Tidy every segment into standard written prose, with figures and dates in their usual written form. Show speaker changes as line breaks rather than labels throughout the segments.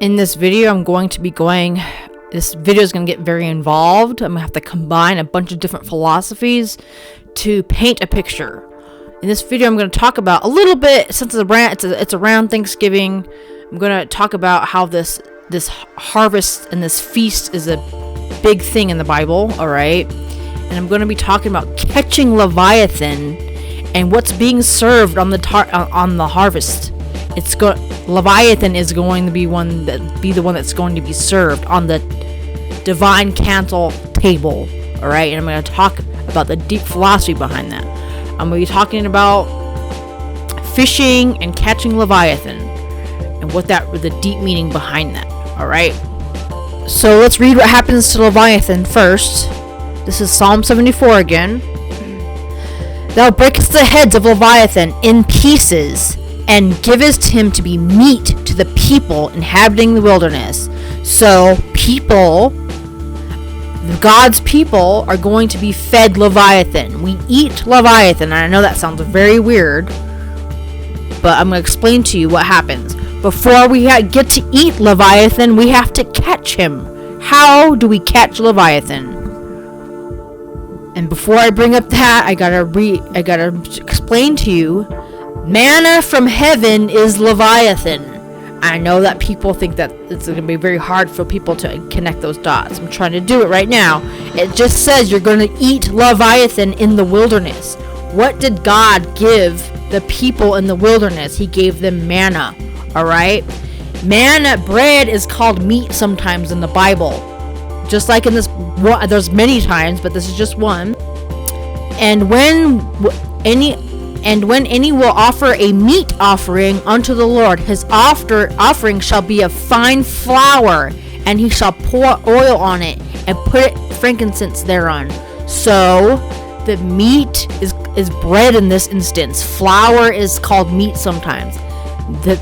In this video, this video is going to get very involved. I'm going to have to combine a bunch of different philosophies to paint a picture. In this video, I'm going to talk about a little bit, since it's around Thanksgiving, I'm going to talk about how this harvest and this feast is a big thing in the Bible, all right? And I'm going to be talking about catching Leviathan and what's being served on the harvest. Leviathan is going to be the one that's going to be served on the divine council table, all right? And I'm going to talk about the deep philosophy behind that. I'm going to be talking about fishing and catching Leviathan and the deep meaning behind that, all right? So let's read what happens to Leviathan first. This is Psalm 74 again. Thou breakest the heads of Leviathan in pieces, and givest him to be meat to the people inhabiting the wilderness. So God's people are going to be fed Leviathan. We eat Leviathan, and I know that sounds very weird, but I'm going to explain to you what happens. Before we get to eat Leviathan, we have to catch him. How do we catch Leviathan? And before I bring up that, I gotta explain to you, manna from heaven is Leviathan. I know that people think that it's going to be very hard for people to connect those dots. I'm trying to do it right now. It just says you're going to eat Leviathan in the wilderness. What did God give the people in the wilderness? He gave them manna, all right? Manna, bread, is called meat sometimes in the Bible. Just like in this, there's many times, but this is just one. And when any will offer a meat offering unto the Lord, his offering shall be of fine flour, and he shall pour oil on it, and put frankincense thereon. So the meat is bread in this instance. Flour is called meat sometimes. The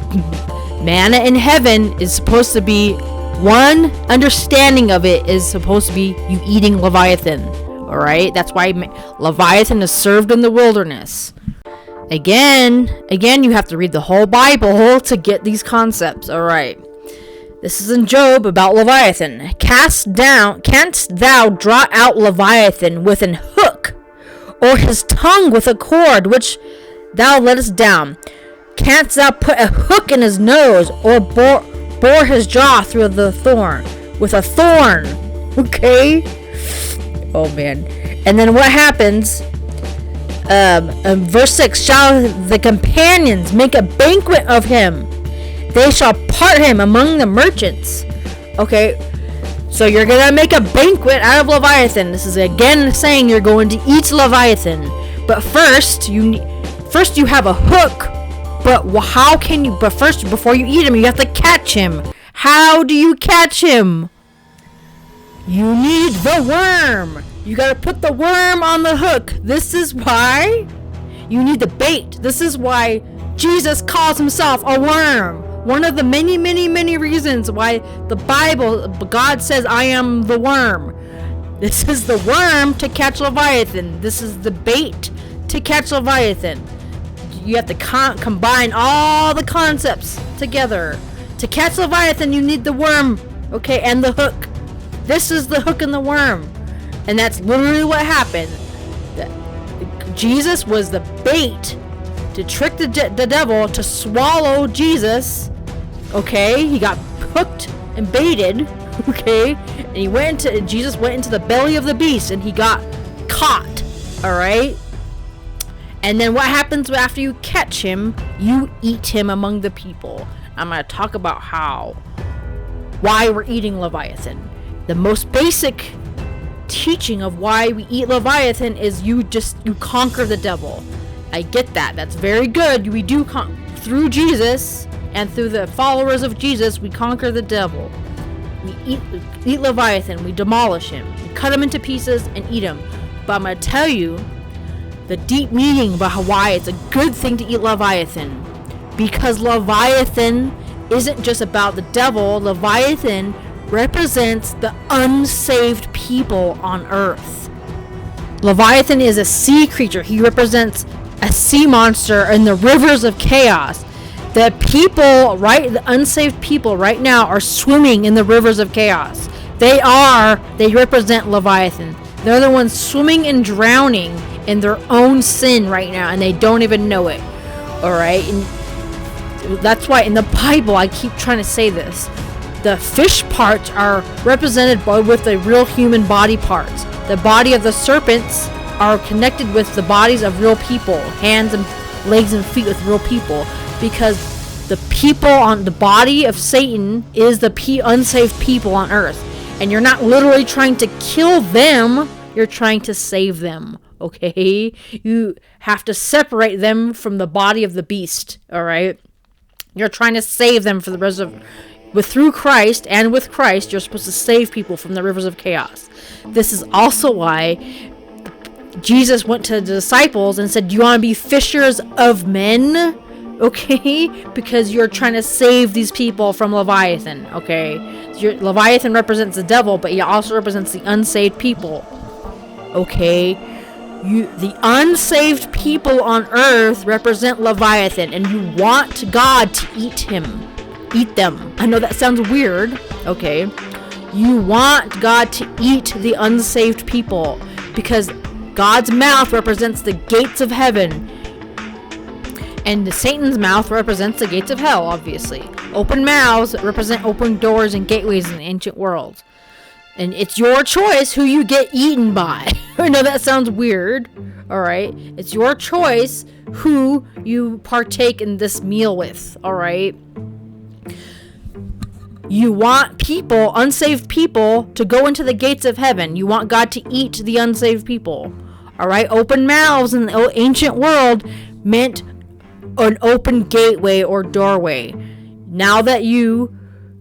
manna in heaven is supposed to be, one understanding of it is supposed to be you eating Leviathan. Alright? That's why Leviathan is served in the wilderness. Again, you have to read the whole Bible to get these concepts. Alright. This is in Job about Leviathan. Canst thou draw out Leviathan with an hook, or his tongue with a cord which thou lettest down? Canst thou put a hook in his nose, or bore his jaw through the thorn with a thorn? Okay. Oh man. And then what happens? Verse 6, shall the companions make a banquet of him? They shall part him among the merchants. Okay, so you're gonna make a banquet out of Leviathan. This is again saying you're going to eat Leviathan. But first you have a hook. But first, before you eat him, you have to catch him. How do you catch him? You need the worm. You gotta put the worm on the hook. This is why you need the bait. This is why Jesus calls himself a worm. One of the many, many, many reasons why the Bible, God says, I am the worm. This is the worm to catch Leviathan. This is the bait to catch Leviathan. You have to combine all the concepts together. To catch Leviathan, you need the worm, okay, and the hook. This is the hook and the worm. And that's literally what happened. Jesus was the bait to trick the devil to swallow Jesus. Okay, he got hooked and baited. Okay, and Jesus went into the belly of the beast, and he got caught. All right. And then what happens after you catch him? You eat him among the people. I'm going to talk about why we're eating Leviathan. The most basic teaching of why we eat Leviathan is you conquer the devil. I get that. That's very good. We do through Jesus and through the followers of Jesus, we conquer the devil. We eat Leviathan. We demolish him. We cut him into pieces and eat him. But I'm going to tell you the deep meaning about why it's a good thing to eat Leviathan. Because Leviathan isn't just about the devil. Leviathan represents the unsaved people on earth. Leviathan is a sea creature. He represents a sea monster in the rivers of chaos. The people, right, the unsaved people right now are swimming in the rivers of chaos. They represent Leviathan. They're the ones swimming and drowning in their own sin right now, and they don't even know it. Alright? And that's why in the Bible, I keep trying to say this. The fish parts are represented with the real human body parts. The body of the serpents are connected with the bodies of real people. Hands and legs and feet with real people. Because the people on the body of Satan is the unsaved people on earth. And you're not literally trying to kill them, you're trying to save them, okay? You have to separate them from the body of the beast, alright? You're trying to save them for the rest of... through Christ, and with Christ, you're supposed to save people from the rivers of chaos. This is also why Jesus went to the disciples and said, do you want to be fishers of men? Okay? Because you're trying to save these people from Leviathan, okay? Leviathan represents the devil, but he also represents the unsaved people. Okay? The unsaved people on earth represent Leviathan, and you want God to eat them. I know that sounds weird, okay? You want God to eat the unsaved people, because God's mouth represents the gates of heaven, and Satan's mouth represents the gates of hell, obviously. Open mouths represent open doors and gateways in the ancient world. And it's your choice who you get eaten by. I know that sounds weird, alright? It's your choice who you partake in this meal with, alright? You want people, unsaved people, to go into the gates of heaven. You want God to eat the unsaved people, alright? Open mouths in the ancient world meant an open gateway or doorway. Now that you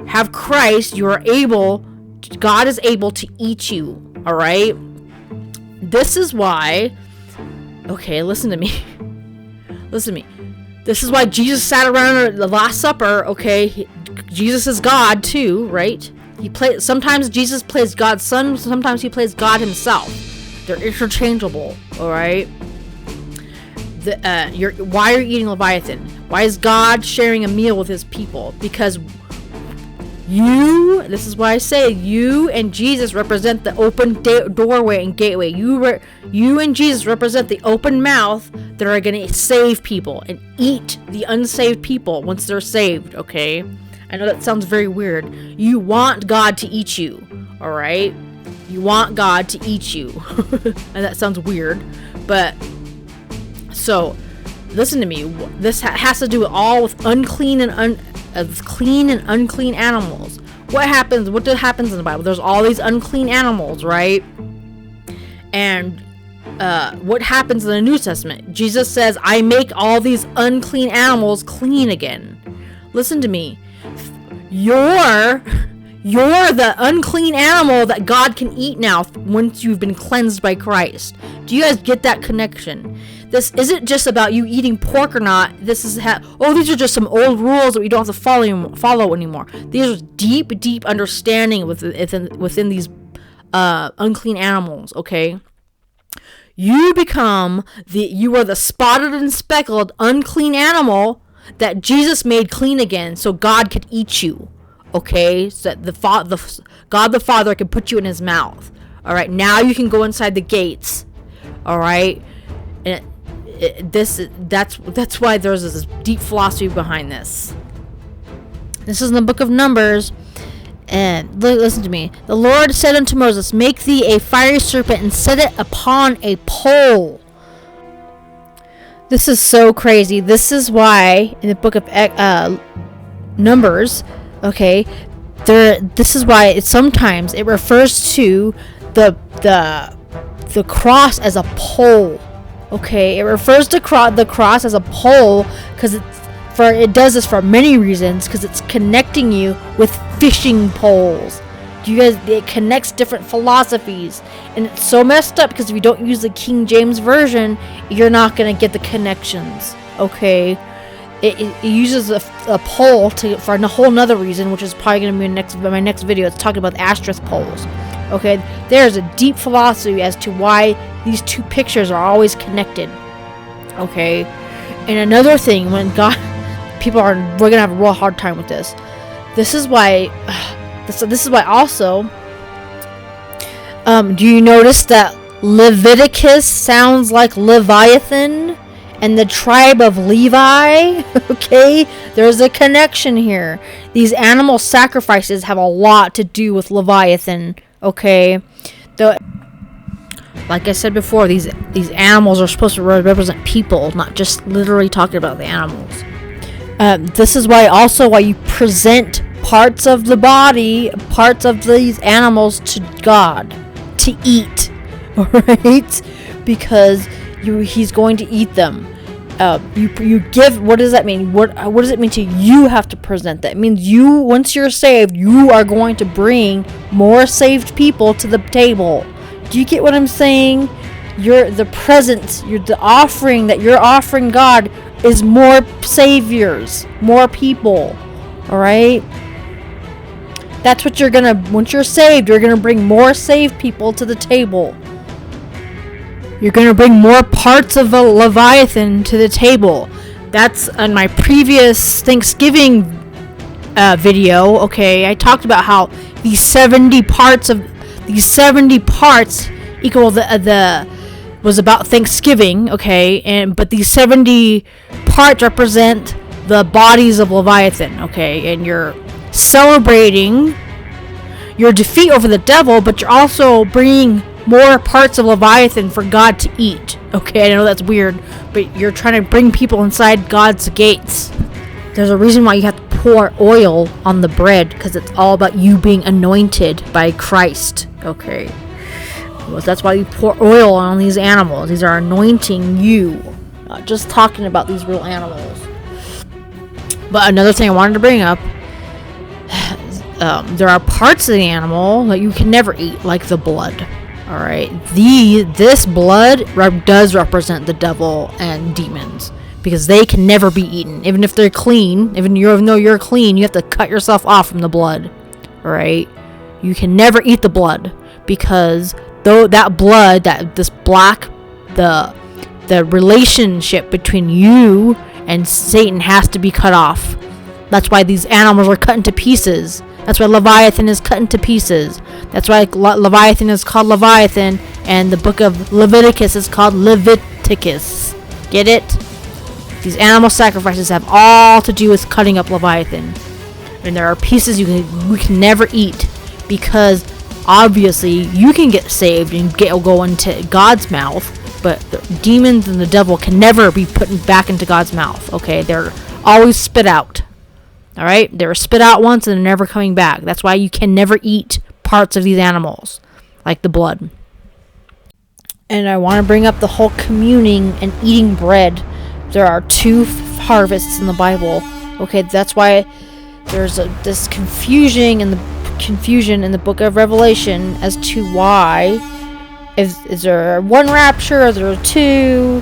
have Christ, God is able to eat you, alright? This is why, okay, listen to me. Listen to me. This is why Jesus sat around at the Last Supper, okay? Jesus is God too, right? Sometimes Jesus plays God's son, sometimes he plays God himself. They're interchangeable, alright? Why are you eating Leviathan? Why is God sharing a meal with his people? Because this is why I say you and Jesus represent the open doorway and gateway. You and Jesus represent the open mouth that are going to save people and eat the unsaved people once they're saved, okay? I know that sounds very weird. You want God to eat you, alright? You want God to eat you. And that sounds weird, but... So, listen to me. This has to do all with clean and unclean animals. What happens in the Bible? There's all these unclean animals, right? And what happens in the New Testament? Jesus says, I make all these unclean animals clean again. Listen to me. You're the unclean animal that God can eat now once you've been cleansed by Christ. Do you guys get that connection? This isn't just about you eating pork or not. This is these are just some old rules that we don't have to follow anymore. These are deep understanding within these unclean animals, okay? You are the spotted and speckled unclean animal that Jesus made clean again so God could eat you, okay? So that God the Father can put you in his mouth. Alright, now you can go inside the gates. Alright? And that's why there's this deep philosophy behind this. This is in the book of Numbers, and listen to me. The Lord said unto Moses, make thee a fiery serpent and set it upon a pole. This is so crazy. This is why in the book of Numbers, okay, this is why sometimes it refers to the cross as a pole. Okay, it refers to the cross as a pole because it does this for many reasons, because it's connecting you with fishing poles. It connects different philosophies, and it's so messed up because if you don't use the King James version, you're not gonna get the connections. Okay, it uses a pole for a whole nother reason, which is probably gonna be my next video. It's talking about the asterisk poles. Okay, there's a deep philosophy as to why these two pictures are always connected. Okay, and another thing, when we're gonna have a real hard time with this. This is why. This is why also. Do you notice that Leviticus sounds like Leviathan and the tribe of Levi? Okay, there's a connection here. These animal sacrifices have a lot to do with Leviathan. Okay, like I said before, these animals are supposed to represent people, not just literally talking about the animals. This is why you present parts of the body, parts of these animals to God to eat, alright? Because he's going to eat them. You give. What does that mean? What does it mean to you have to present that? It means once you're saved, you are going to bring more saved people to the table. Do you get what I'm saying? The offering that you're offering God is more saviors, more people. Alright? That's what once you're saved, you're gonna bring more saved people to the table. You're gonna bring more parts of a Leviathan to the table. That's on my previous Thanksgiving video. Okay, I talked about how these 70 parts equal was about Thanksgiving. Okay, but these 70 parts represent the bodies of Leviathan. Okay, and you're celebrating your defeat over the devil, but you're also bringing more parts of Leviathan for God to eat. Okay, I know that's weird, but you're trying to bring people inside God's gates. There's a reason why you have to pour oil on the bread, because it's all about you being anointed by Christ. Okay, well, that's why you pour oil on these animals. These are anointing you, not just talking about these real animals. But another thing I wanted to bring up, there are parts of the animal that you can never eat, like the blood. Alright, this blood does represent the devil and demons, because they can never be eaten. Even if they're clean, even though you're clean, you have to cut yourself off from the blood. Alright, you can never eat the blood, because that blood, the relationship between you and Satan has to be cut off. That's why these animals are cut into pieces. That's why Leviathan is cut into pieces. That's why Leviathan is called Leviathan, and the book of Leviticus is called Leviticus. Get it? These animal sacrifices have all to do with cutting up Leviathan. And there are pieces we can never eat, because obviously you can get saved and go into God's mouth, but the demons and the devil can never be put back into God's mouth. Okay, they're always spit out. Alright, they were spit out once and they're never coming back. That's why you can never eat parts of these animals, like the blood. And I want to bring up the whole communing and eating bread. There are 2 harvests in the Bible. Okay, that's why there's this confusion in the book of Revelation as to why is there one rapture, or there are 2.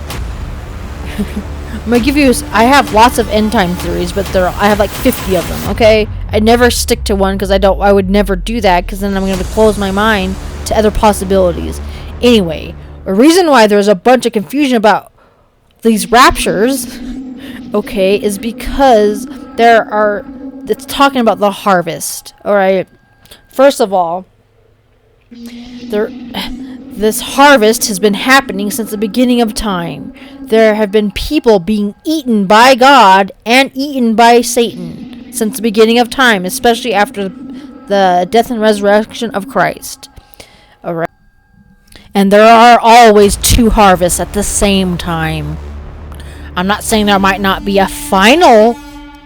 I'm gonna give you. I have lots of end time theories, but I have like 50 of them. Okay, I never stick to one because I would never do that, because then I'm gonna close my mind to other possibilities. Anyway, a reason why there's a bunch of confusion about these raptures, okay, is because it's talking about the harvest. All right, first of all, this harvest has been happening since the beginning of time. There have been people being eaten by God and eaten by Satan since the beginning of time, especially after the death and resurrection of Christ. Alright. And there are always 2 harvests at the same time. I'm not saying there might not be a final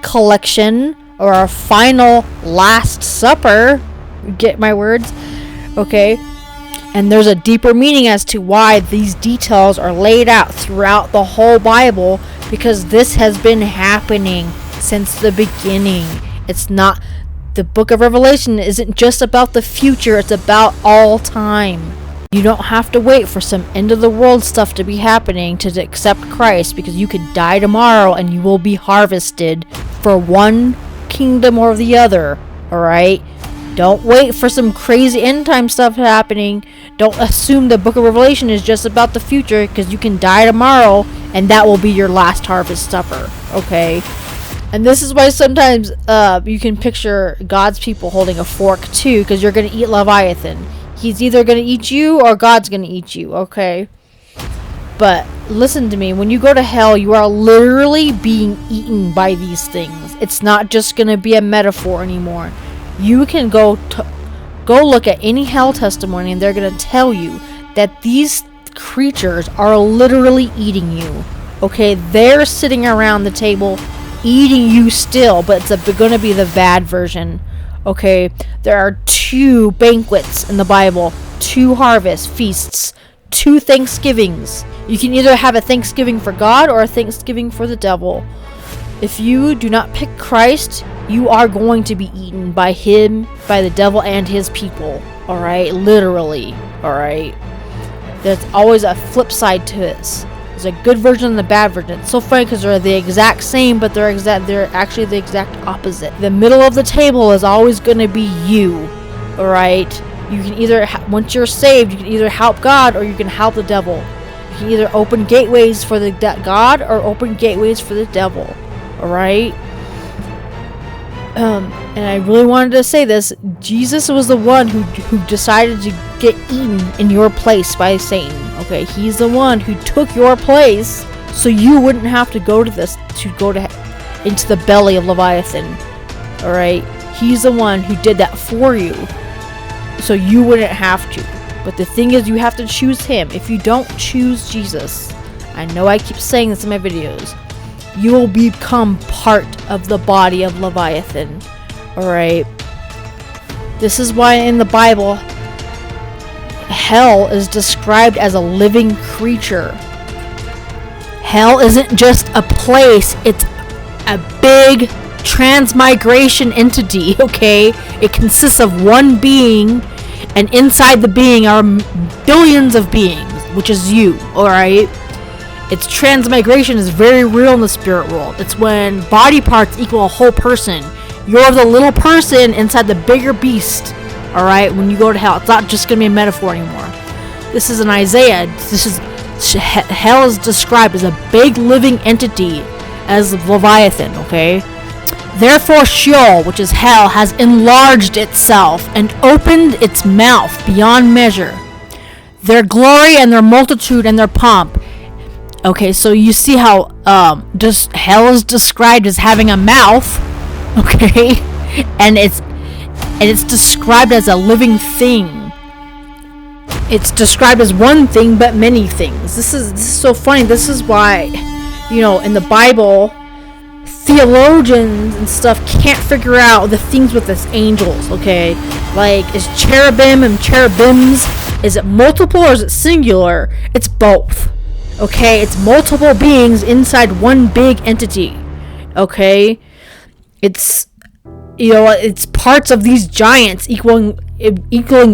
collection or a final Last Supper. Get my words? Okay. And there's a deeper meaning as to why these details are laid out throughout the whole Bible, because this has been happening since the beginning. It's not, the book of Revelation isn't just about the future, it's about all time. You don't have to wait for some end of the world stuff to be happening to accept Christ, because you could die tomorrow and you will be harvested for one kingdom or the other. Alright? Don't wait for some crazy end time stuff happening. Don't assume the book of Revelation is just about the future, because you can die tomorrow and that will be your last harvest supper. Okay? And this is why sometimes you can picture God's people holding a fork too, because you're going to eat Leviathan. He's either going to eat you or God's going to eat you, okay? But listen to me, when you go to hell, you are literally being eaten by these things. It's not just going to be a metaphor anymore. You can go look at any hell testimony and they're going to tell you that these creatures are literally eating you. Okay, they're sitting around the table eating you still, but it's going to be the bad version. Okay, there are 2 banquets in the Bible, 2 harvest feasts, 2 Thanksgivings. You can either have a Thanksgiving for God or a Thanksgiving for the devil. If you do not pick Christ, you are going to be eaten by him, by the devil and his people. Alright, literally. Alright, there's always a flip side to this. There's a good version and the bad version. It's so funny because they're the exact same, but they're actually the exact opposite. The middle of the table is always going to be you. Alright? You can either, once you're saved, you can either help God or you can help the devil. You can either open gateways for the God or open gateways for the devil. Alright? And I really wanted to say this. Jesus was the one who decided to get eaten in your place by Satan. Okay, he's the one who took your place, so you wouldn't have to go into the belly of Leviathan. All right, he's the one who did that for you, so you wouldn't have to. But the thing is, you have to choose him. If you don't choose Jesus, I know I keep saying this in my videos, you will become part of the body of Leviathan. All right. This is why in the Bible, hell is described as a living creature. Hell isn't just a place, it's a big transmigration entity, okay? It consists of one being, and inside the being are billions of beings, which is you, alright? Its transmigration is very real in the spirit world. It's when body parts equal a whole person. You're the little person inside the bigger beast. Alright, when you go to hell, it's not just going to be a metaphor anymore. This is in Isaiah. Hell is described as a big living entity as Leviathan, okay? Therefore Sheol, which is hell, has enlarged itself and opened its mouth beyond measure. Their glory and their multitude and their pomp. Okay, so you see how just hell is described as having a mouth, okay? And it's described as a living thing. It's described as one thing but many things. This is so funny. This is why, in the Bible, theologians and stuff can't figure out the things with this angels, okay? Like, is cherubim and cherubims, is it multiple or is it singular? It's both. Okay, it's multiple beings inside one big entity. Okay, it's it's parts of these giants equaling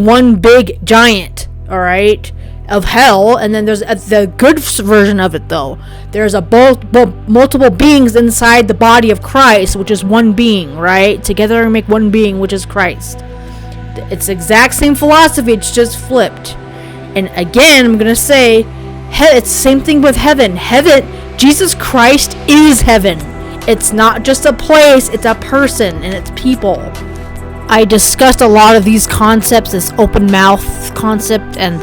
one big giant. All right, of hell, and then there's the good version of it though. There's multiple beings inside the body of Christ, which is one being. Right, together make one being, which is Christ. It's the exact same philosophy. It's just flipped. And again, I'm gonna say. It's the same thing with heaven. Jesus Christ is heaven. It's not just a place, it's a person and it's people. I discussed a lot of these concepts, this open mouth concept and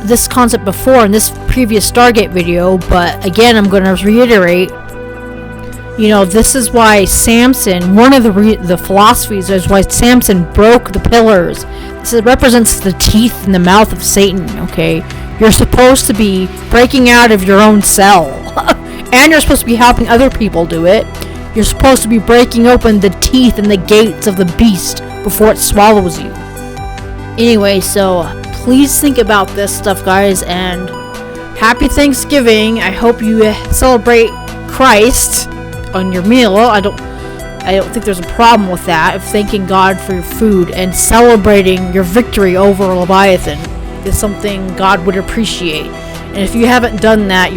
this concept before in this previous Stargate video, but again, I'm going to reiterate, this is why Samson, one of the philosophies is why Samson broke the pillars. This represents the teeth in the mouth of Satan, okay? You're supposed to be breaking out of your own cell. And you're supposed to be helping other people do it. You're supposed to be breaking open the teeth and the gates of the beast before it swallows you. Anyway, so please think about this stuff, guys, and happy Thanksgiving. I hope you celebrate Christ on your meal. I don't think there's a problem with that, of thanking God for your food and celebrating your victory over Leviathan. Is something God would appreciate. And if you haven't done that,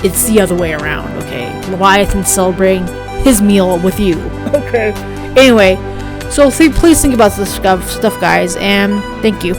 it's the other way around, okay? Leviathan celebrating his meal with you. Okay. Anyway, so please think about this stuff, guys, and thank you.